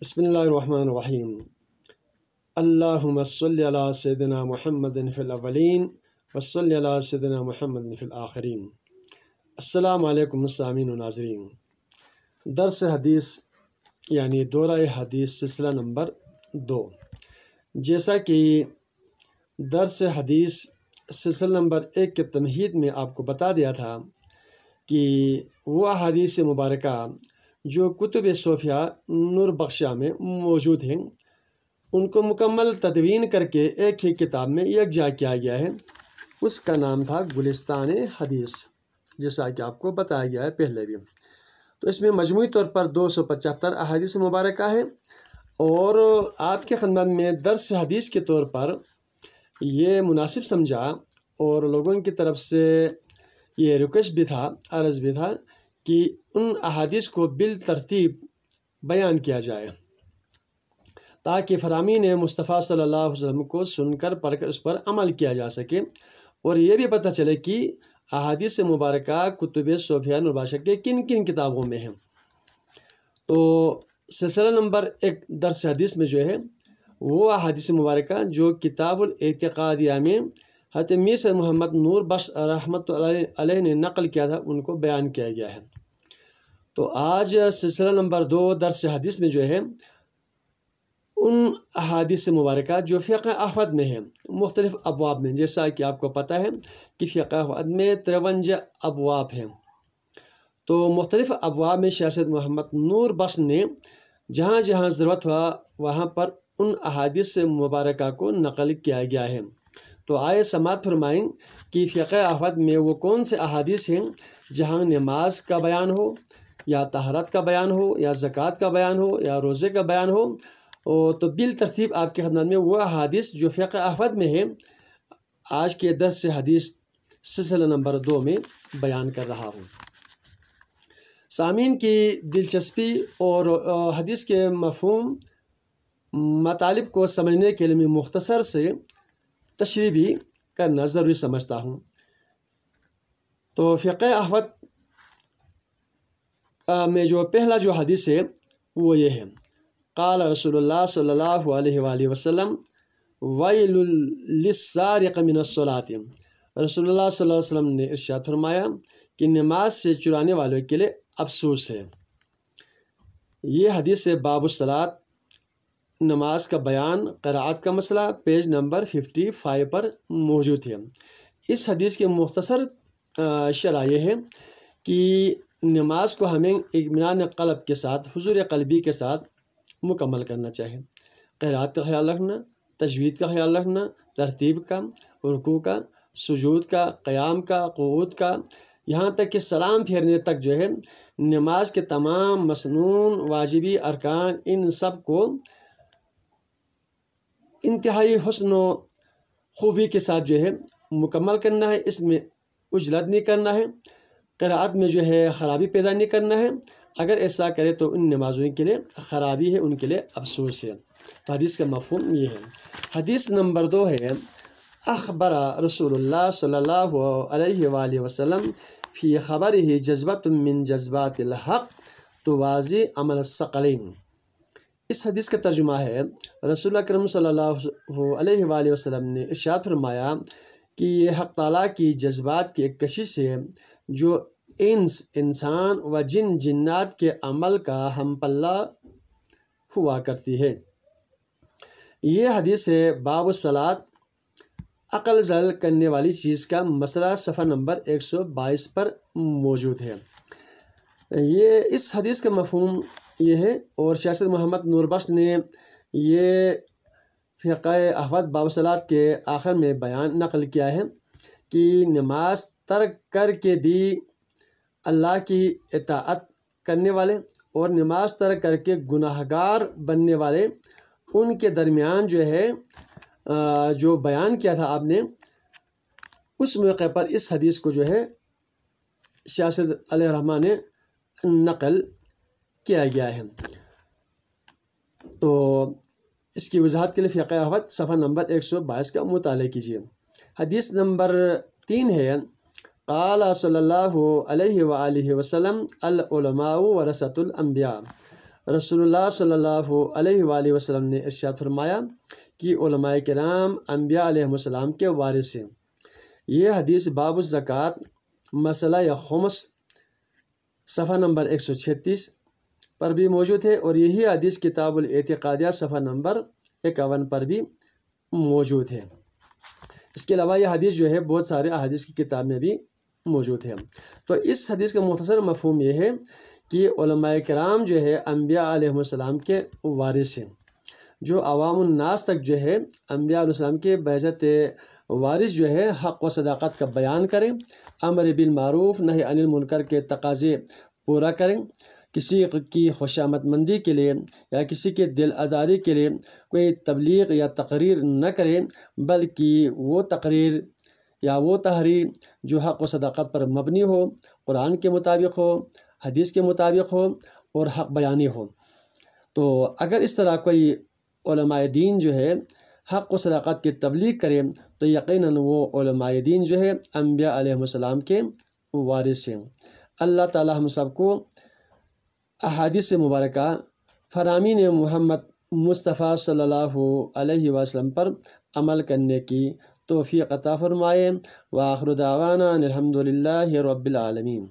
بسم اللہ الرحمن الرحیم۔ اللہم صلی علی سیدنا محمد فی الاولین وصلی علی سیدنا محمد فی الآخرین۔ السلام علیکم سامعین و ناظرین۔ درس حدیث یعنی دورہ حدیث سلسلہ نمبر 2۔ جیسا کہ درس حدیث سلسلہ نمبر 1 کے تمہید میں آپ کو بتا دیا تھا کہ وہ احادیث مبارکہ جو کتب صوفیہ نور بخشیہ میں موجود ہیں ان کو مکمل تدوین کر کے ایک ہی کتاب میں یکجا کیا گیا ہے۔ اس کا نام تھا گلستان حدیث، جیسا کہ آپ کو بتایا گیا ہے پہلے بھی۔ تو اس میں مجموعی طور پر 275 احادیث مبارکہ ہے، اور آپ کے خدمت میں درس حدیث کے طور پر یہ مناسب سمجھا اور لوگوں کی طرف سے یہ ریکویسٹ بھی تھا، عرض بھی تھا کہ ان احادیث کو بالترتیب بیان کیا جائے تاکہ فرامین مصطفیٰ صلی اللہ علیہ وسلم کو سن کر پڑھ کر اس پر عمل کیا جا سکے، اور یہ بھی پتہ چلے کہ احادیث مبارکہ کتب صوفیہ نور بخشیہ کے کن کن کتابوں میں ہیں۔ تو سلسلہ نمبر 1 درس حدیث میں جو ہے وہ احادیث مبارکہ جو کتاب الاعتقادیہ میں حضرت میر سید محمد نور بخش رحمۃ اللہ علیہ نے نقل کیا تھا ان کو بیان کیا گیا ہے۔ تو آج سلسلہ نمبر 2 درس حدیث میں جو ہے ان احادیث مبارکہ جو فقہ احمد میں ہیں مختلف ابواب میں، جیسا کہ آپ کو پتہ ہے کہ فقہ احمد میں 53 ابواب ہیں۔ تو مختلف ابواب میں شیخ سید محمد نور بخش نے جہاں جہاں ضرورت ہوا وہاں پر ان احادیث مبارکہ کو نقل کیا گیا ہے۔ تو آئے سماعت فرمائیں کہ فقہ احمد میں وہ کون سے احادیث ہیں جہاں نماز کا بیان ہو، یا طہارت کا بیان ہو، یا زکوٰۃ کا بیان ہو، یا روزے کا بیان ہو۔ تو بالترتیب آپ کی خدمت میں وہ احادیث جو فقہ احمد میں ہے آج کے درس حدیث سلسلہ نمبر 2 میں بیان کر رہا ہوں۔ سامعین کی دلچسپی اور حدیث کے مفہوم مطالب کو سمجھنے کے لیے میں مختصر سے تشریح بھی کرنا ضروری سمجھتا ہوں۔ تو فقہ احمد میں جو پہلا جو حدیث ہے وہ یہ ہے، قال رسول اللہ صلی اللہ علیہ وآلہ وسلم ویل للسارق من الصلاۃ۔ رسول اللہ صلی اللہ علیہ وسلم نے ارشاد فرمایا کہ نماز سے چرانے والوں کے لیے افسوس ہے۔ یہ حدیث باب الصلاۃ، نماز کا بیان، قرأت کا مسئلہ، پیج نمبر 55 پر موجود ہے۔ اس حدیث کے مختصر شرح یہ ہے کہ نماز کو ہمیں اطمینان قلب کے ساتھ، حضور قلبی کے ساتھ مکمل کرنا چاہیے۔ قرأت کا خیال رکھنا، تجوید کا خیال رکھنا، ترتیب کا، رکوع کا، سجود کا، قیام کا، قعود کا، یہاں تک کہ سلام پھیرنے تک جو ہے نماز کے تمام مسنون واجبی ارکان ان سب کو انتہائی حسن و خوبی کے ساتھ جو ہے مکمل کرنا ہے۔ اس میں عجلت نہیں کرنا ہے، قرأت میں جو ہے خرابی پیدا نہیں کرنا ہے۔ اگر ایسا کرے تو ان نمازوں کے لیے خرابی ہے، ان کے لیے افسوس ہے۔ تو حدیث کا مفہوم یہ ہے۔ حدیث نمبر 2 ہے، اخبر رسول اللہ صلی اللہ علیہ وآلہ وسلم فی خبرہ جذبۃ من جذبات الحق توازی عمل الثقلین۔ اس حدیث کا ترجمہ ہے، رسول اکرم صلی اللہ علیہ وآلہ وسلم نے ارشاد فرمایا کہ یہ حق تعالیٰ کی جذبات کی ایک کشش ہے جو انسان و جنات کے عمل کا ہم پلہ ہوا کرتی ہے۔ یہ حدیث ہے باب الصلاۃ، عقل زل کرنے والی چیز کا مسئلہ، صفحہ نمبر 122 پر موجود ہے۔ یہ اس حدیث کا مفہوم یہ ہے، اور شیخ سید محمد نور بخش نے یہ فقہ احمد باب الصلاۃ کے آخر میں بیان نقل کیا ہے کہ نماز ترک کر کے بھی اللہ کی اطاعت کرنے والے اور نماز ترک کر کے گناہ گار بننے والے، ان کے درمیان جو ہے جو بیان کیا تھا آپ نے، اس موقع پر اس حدیث کو جو ہے شیخ سید علیہ الرحمٰن نے نقل کیا گیا ہے۔ تو اس کی وضاحت کے لیے فقہ احمد صفحہ نمبر 122 کا مطالعہ کیجیے۔ حدیث نمبر 3 ہے، قال صلی اللہ علیہ وآلہ وسلم العلماء ورثۃ الانبیاء۔ رسول اللہ صلی اللہ علیہ وآلہ وسلم نے ارشاد فرمایا کہ علماء کرام انبیاء علیہ السلام کے وارث ہیں۔ یہ حدیث باب الزکوٰۃ مسئلہ یا خمس صفحہ نمبر 136 پر بھی موجود ہے، اور یہی حدیث کتاب الاعتقادیہ صفحہ نمبر 51 پر بھی موجود ہے۔ اس کے علاوہ یہ حدیث جو ہے بہت سارے احادیث کی کتاب میں بھی موجود ہے۔ تو اس حدیث کا مختصر مفہوم یہ ہے کہ علماء کرام جو ہے انبیاء علیہ السلام کے وارث ہیں، جو عوام الناس تک جو ہے انبیاء علیہ السلام کے بعزت وارث جو ہے حق و صداقت کا بیان کریں، امر بالمعروف نہی عن المنکر کے تقاضے پورا کریں، کسی کی خوشامد مندی کے لیے یا کسی کے دل آزاری کے لیے کوئی تبلیغ یا تقریر نہ کریں، بلکہ وہ تقریر یا وہ تحریر جو حق و صداقت پر مبنی ہو، قرآن کے مطابق ہو، حدیث کے مطابق ہو اور حق بیانی ہو۔ تو اگر اس طرح کوئی علماء دین جو ہے حق و صداقت کی تبلیغ کرے تو یقیناً وہ علماء دین جو ہے انبیاء علیہ السلام کے وارث ہیں۔ اللہ تعالی ہم سب کو احادیث مبارکہ فرامین محمد مصطفیٰ صلی اللہ علیہ وسلم پر عمل کرنے کی توفیق عطا فرمائے۔ وآخر دعوانا الحمد للہ رب العالمین۔